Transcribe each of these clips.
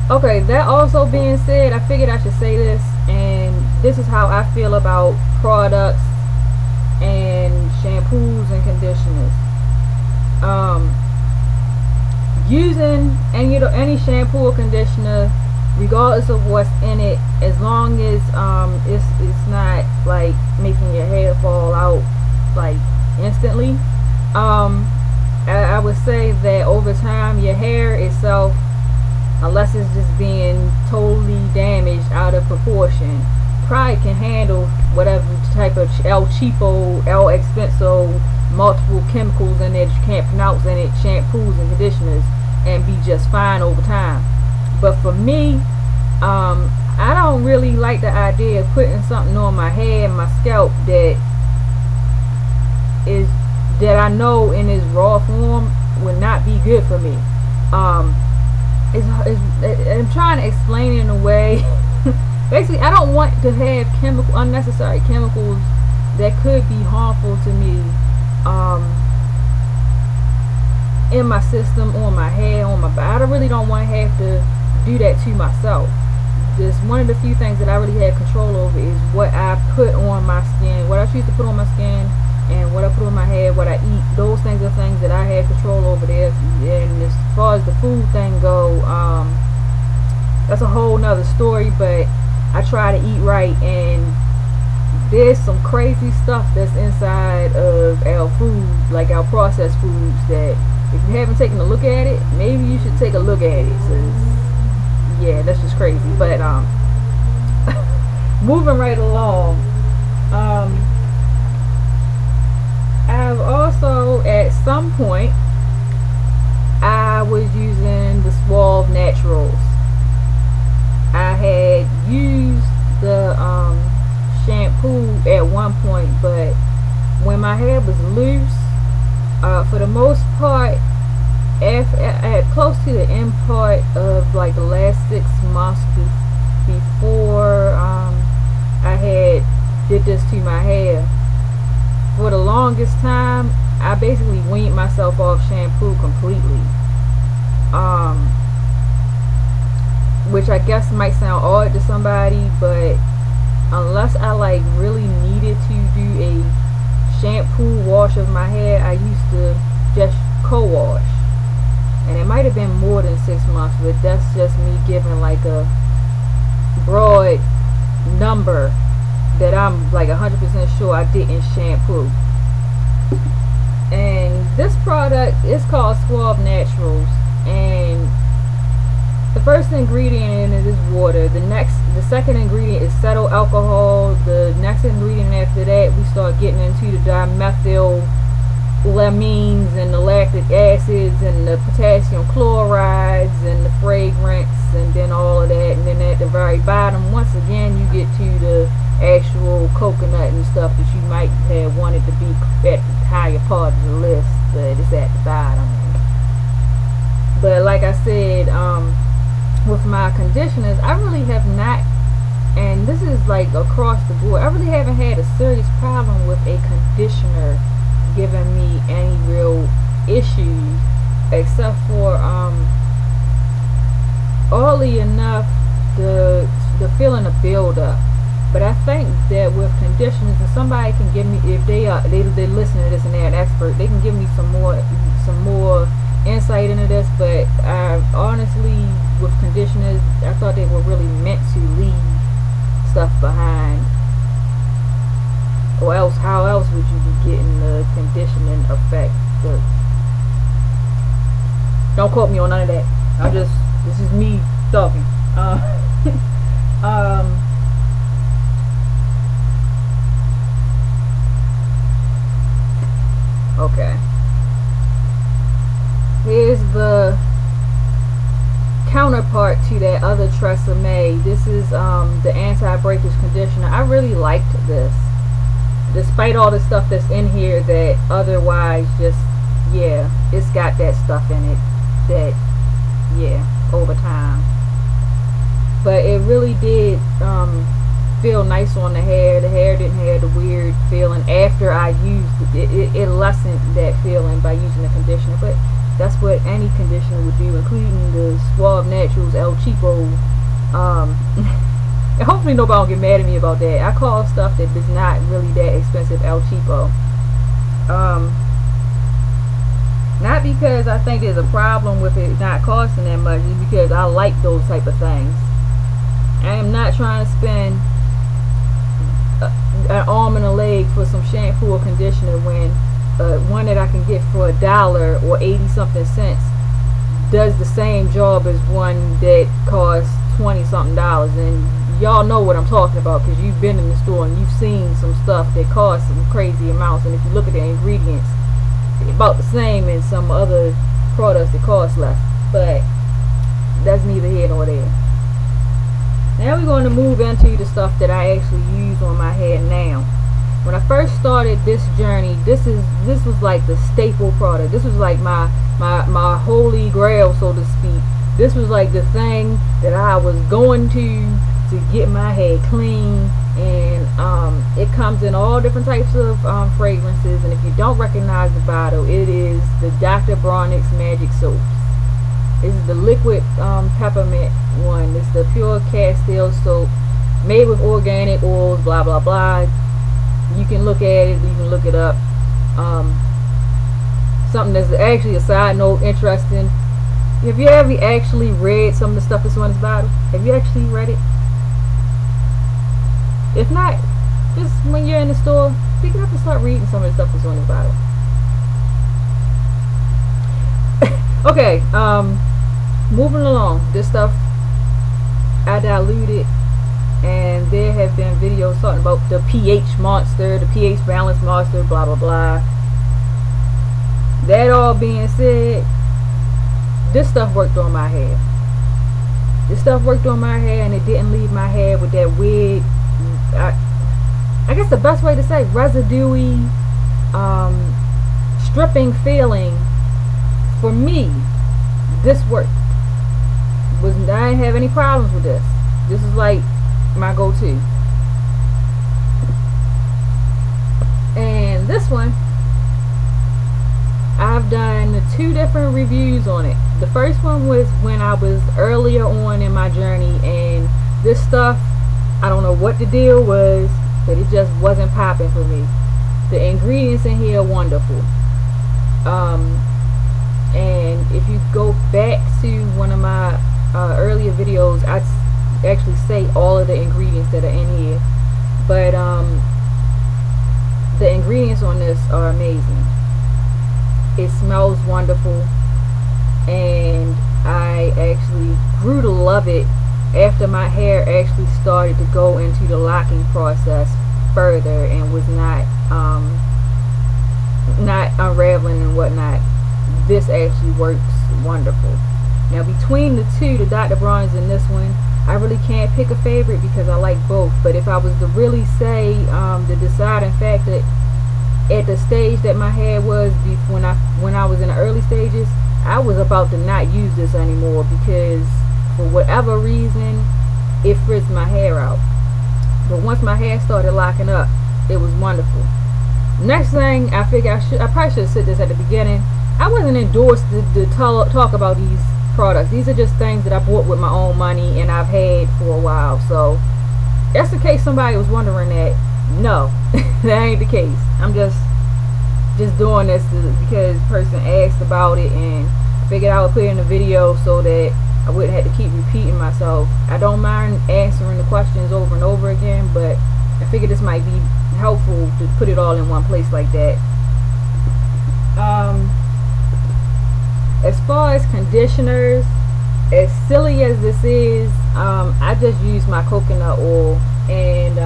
Okay, that also being said, I figured I should say this, and this is how I feel about products and shampoos and conditioners. Um, Using any shampoo or conditioner, regardless of what's in it, as long as it's not like making your hair fall out like instantly. I would say that over time your hair itself, unless it's just being totally damaged out of proportion, probably can handle whatever type of El Cheapo, El Expenso, multiple chemicals in it you can't pronounce in it, shampoos and conditioners, and be just fine over time. But for me, I don't really like the idea of putting something on my hair and my scalp is that I know in its raw form would not be good for me. I'm trying to explain it in a way. Basically, I don't want to have unnecessary chemicals that could be harmful to me in my system, on my hair, on my body. I really don't want to have to do that to myself. Just one of the few things that I really have control over is what I put on my skin, what I choose to put on my skin, and what I put on my hair, what I eat. Those things are things that I have control over there. And as far as the food thing go, that's a whole nother story. But I try to eat right, and there's some crazy stuff that's inside of our food, like our processed foods, that if you haven't taken a look at it, maybe you should take a look at it. Yeah, that's just crazy. But moving right along, I've also, at some point, I was using the Suave Naturals. I had used the shampoo at one point, but when my hair was loose, for the most part, at close to the end part of like the last 6 months before I had did this to my hair, for the longest time I basically weaned myself off shampoo completely, which I guess might sound odd to somebody, but unless I like really needed to do a shampoo wash of my hair, I used to just co-wash. And it might have been more than 6 months, but that's just me giving like a broad number that I'm like 100% sure I didn't shampoo. And this product is called Suave Naturals, and the first ingredient in it is water. The second ingredient is cetyl alcohol. The next ingredient after that, we start getting into the dimethyl lamines and the lactic acids and the potassium chlorides and the fragrance, and then all of that. And then at the very bottom, once again, you get to the actual coconut and stuff that you might have wanted to be at the higher part of the list, but it's at the bottom. But like I said, with my conditioners, I really have not, and this is like across the board, I really haven't had a serious problem with a conditioner giving me any real issues, except for oddly enough, the feeling of buildup. But I think that with conditioners, and somebody can give me, if they listen to this and they're an expert, they can give me some more insight into this. But I honestly, with conditioners, I thought they were really meant to leave stuff behind, or else how else would you be getting the conditioning effect? But don't quote me on none of that. This is me talking. Okay, here's the counterpart to that other Tresemme. This is the anti-breakage conditioner. I really liked this, despite all the stuff that's in here that otherwise just, yeah, it's got that stuff in it that, yeah, over time. But it really did feel nice on the hair. The hair didn't have the weird feeling after I used it. It lessened that feeling by using the conditioner. But That's what any conditioner would do, including the Suave Naturals El Cheapo. And hopefully nobody will get mad at me about that. I call stuff that is not really that expensive El Cheapo. Not because I think there's a problem with it not costing that much, it's because I like those type of things. I am not trying to spend an arm and a leg for some shampoo or conditioner when one that I can get for $1 or 80 something cents does the same job as one that costs 20 something dollars. And y'all know what I'm talking about because you've been in the store and you've seen some stuff that costs some crazy amounts, and if you look at the ingredients, they're about the same as some other products that cost less. But that's neither here nor there. Now we're going to move into the stuff that I actually use on my hair now. When I first started this journey, this was like the staple product. This was like my holy grail, so to speak. This was like the thing that I was going to get my hair clean. And it comes in all different types of fragrances. And if you don't recognize the bottle, it is the Dr. Bronnick's Magic Soaps. This is the liquid peppermint one. It's the pure Castile soap made with organic oils, blah blah blah. You can look at it, you can look it up. Something that's actually a side note, interesting. Have you ever actually read some of the stuff that's on this bottle? Have you actually read it? If not, just when you're in the store, pick it up and start reading some of the stuff that's on this bottle. Okay, moving along. This stuff I diluted, and there have been videos talking about the pH monster, the pH balance monster, blah blah blah. That all being said, this stuff worked on my hair. This stuff worked on my hair, and it didn't leave my hair with that weird, I guess the best way to say, residuey, stripping feeling. For me, this worked. I didn't have any problems with this. This is like my go-to. And this one, I've done 2 different reviews on it. The first one was when I was earlier on in my journey, and this stuff, I don't know what the deal was, but it just wasn't popping for me. The ingredients in here are wonderful. And if you go back to one of my earlier videos, I actually say all of the ingredients that are in here. But the ingredients on this are amazing. It smells wonderful, and I actually grew to love it after my hair actually started to go into the locking process further and was not unraveling and whatnot. This actually works wonderful. Now between the two, the Dr. Bronze and this one, I really can't pick a favorite because I like both. But if I was to really say the deciding factor at the stage that my hair was when I was in the early stages, I was about to not use this anymore because for whatever reason it frizzed my hair out. But once my hair started locking up, it was wonderful. Next thing, I figured I probably should have said this at the beginning. I wasn't endorsed to talk about these products. These are just things that I bought with my own money and I've had for a while. So that's in case somebody was wondering that. No, that ain't the case. I'm just doing this because the person asked about it, and I figured I would put it in a video so that I wouldn't have to keep repeating myself. I don't mind answering the questions over and over again, but I figured this might be helpful to put it all in one place like that. As far as conditioners, as silly as this is, I just use my coconut oil, and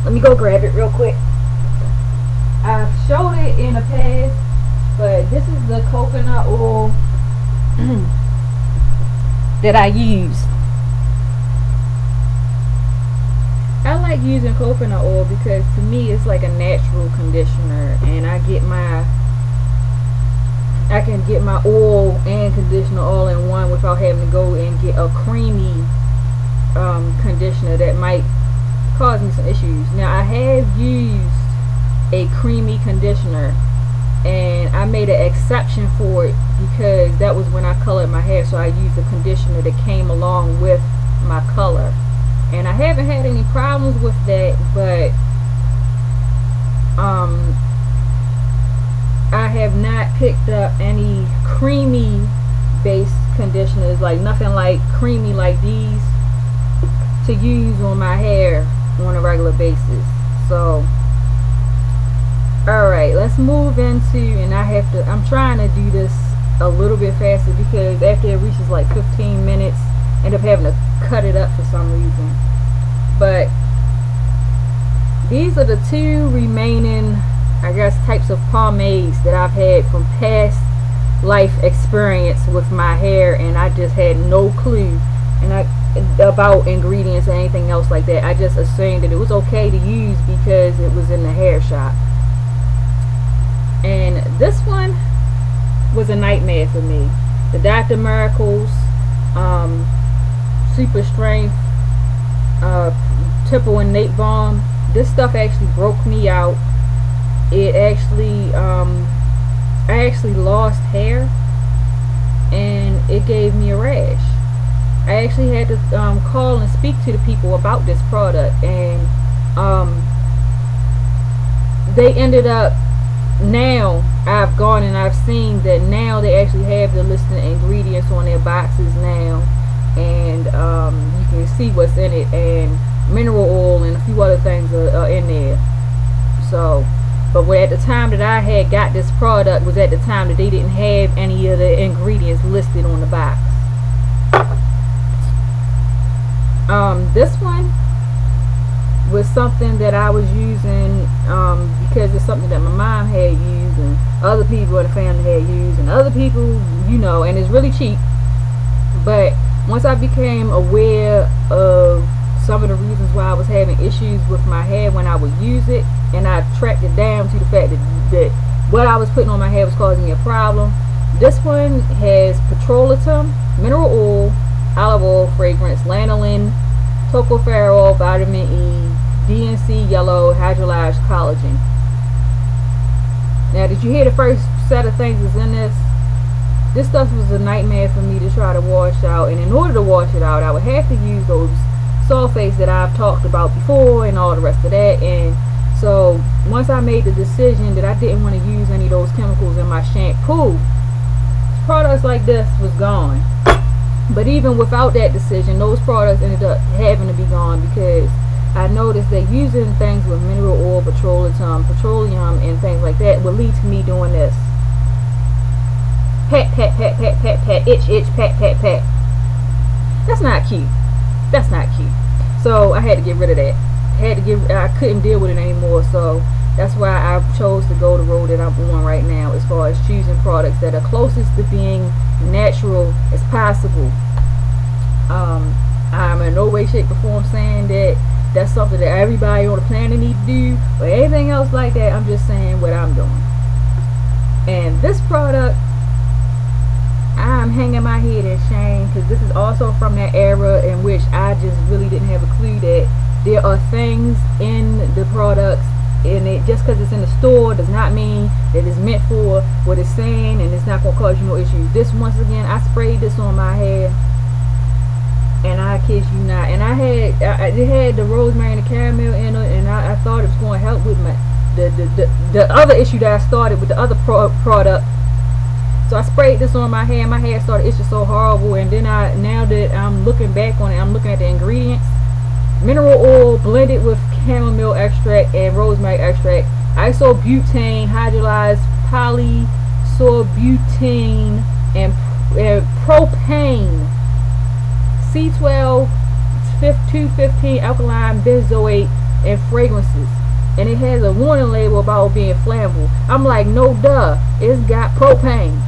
let me go grab it real quick. I've showed it in the past, but this is the coconut oil that I use. I like using coconut oil because to me it's like a natural conditioner, and I can get my oil and conditioner all in one without having to go and get a creamy conditioner that might cause me some issues. Now I have used a creamy conditioner, and I made an exception for it because that was when I colored my hair, so I used a conditioner that came along with my color, and I haven't had any problems with that. But I have not picked up any creamy based conditioners, like nothing like creamy like these, to use on my hair on a regular basis. So alright, let's move into, and I'm trying to do this a little bit faster because after it reaches like 15 minutes I end up having to cut it up for some reason. But these are the two remaining, I guess, types of pomades that I've had from past life experience with my hair, and I just had no clue about ingredients or anything else like that. I just assumed that it was okay to use because it was in the hair shop. And this one was a nightmare for me. The Dr. Miracles Super Strength Triple Innate Balm. This stuff actually broke me out. It actually I actually lost hair, and it gave me a rash. I actually had to call and speak to the people about this product, and they ended up, now I've gone and I've seen that now they actually have the listed ingredients on their boxes now, and you can see what's in it, and mineral oil and a few other things are in there. So, but at the time that I had got this product was at the time that they didn't have any of the ingredients listed on the box. This one was something that I was using because it's something that my mom had used and other people in the family had used and other people, you know, and it's really cheap. But once I became aware of some of the reasons why I was having issues with my hair when I would use it, and I tracked it down to the fact that what I was putting on my hair was causing me a problem. This one has petrolatum, mineral oil, olive oil fragrance, lanolin, tocopherol, vitamin E, DNC yellow, hydrolyzed collagen. Now, did you hear the first set of things that's in this? This stuff was a nightmare for me to try to wash out, and in order to wash it out, I would have to use those sulfates that I've talked about before and all the rest of that. And so once I made the decision that I didn't want to use any of those chemicals in my shampoo, products like this was gone. But even without that decision, those products ended up having to be gone because I noticed that using things with mineral oil, petroleum, and things like that would lead to me doing this. Pat, pat, pat, pat, pat, pat, itch, itch, pat, pat, pat. That's not cute. That's not cute. So I had to get rid of that. I couldn't deal with it anymore. So that's why I chose to go the road that I'm on right now, as far as choosing products that are closest to being natural as possible. I'm in no way, shape, or form saying that that's something that everybody on the planet needs to do or anything else like that. I'm just saying what I'm doing. And this product, I'm hanging my head in shame because this is also from that era in which I just really didn't have a clue that there are things in the products, and it just because it's in the store does not mean that it's meant for what it's saying, and it's not going to cause you no issues. This, once again, I sprayed this on my hair, and I kid you not, and it had the rosemary and the caramel in it, and I thought it was going to help with the other issue that I started with the other product. So I sprayed this on my hair, and my hair started itching so horrible. And then now that I'm looking back on it, I'm looking at the ingredients: mineral oil blended with chamomile extract and rosemary extract, isobutane, hydrolyzed polysorbutane, and propane, C12, 215 alkaline benzoate, and fragrances. And it has a warning label about being flammable. I'm like, no duh, it's got propane.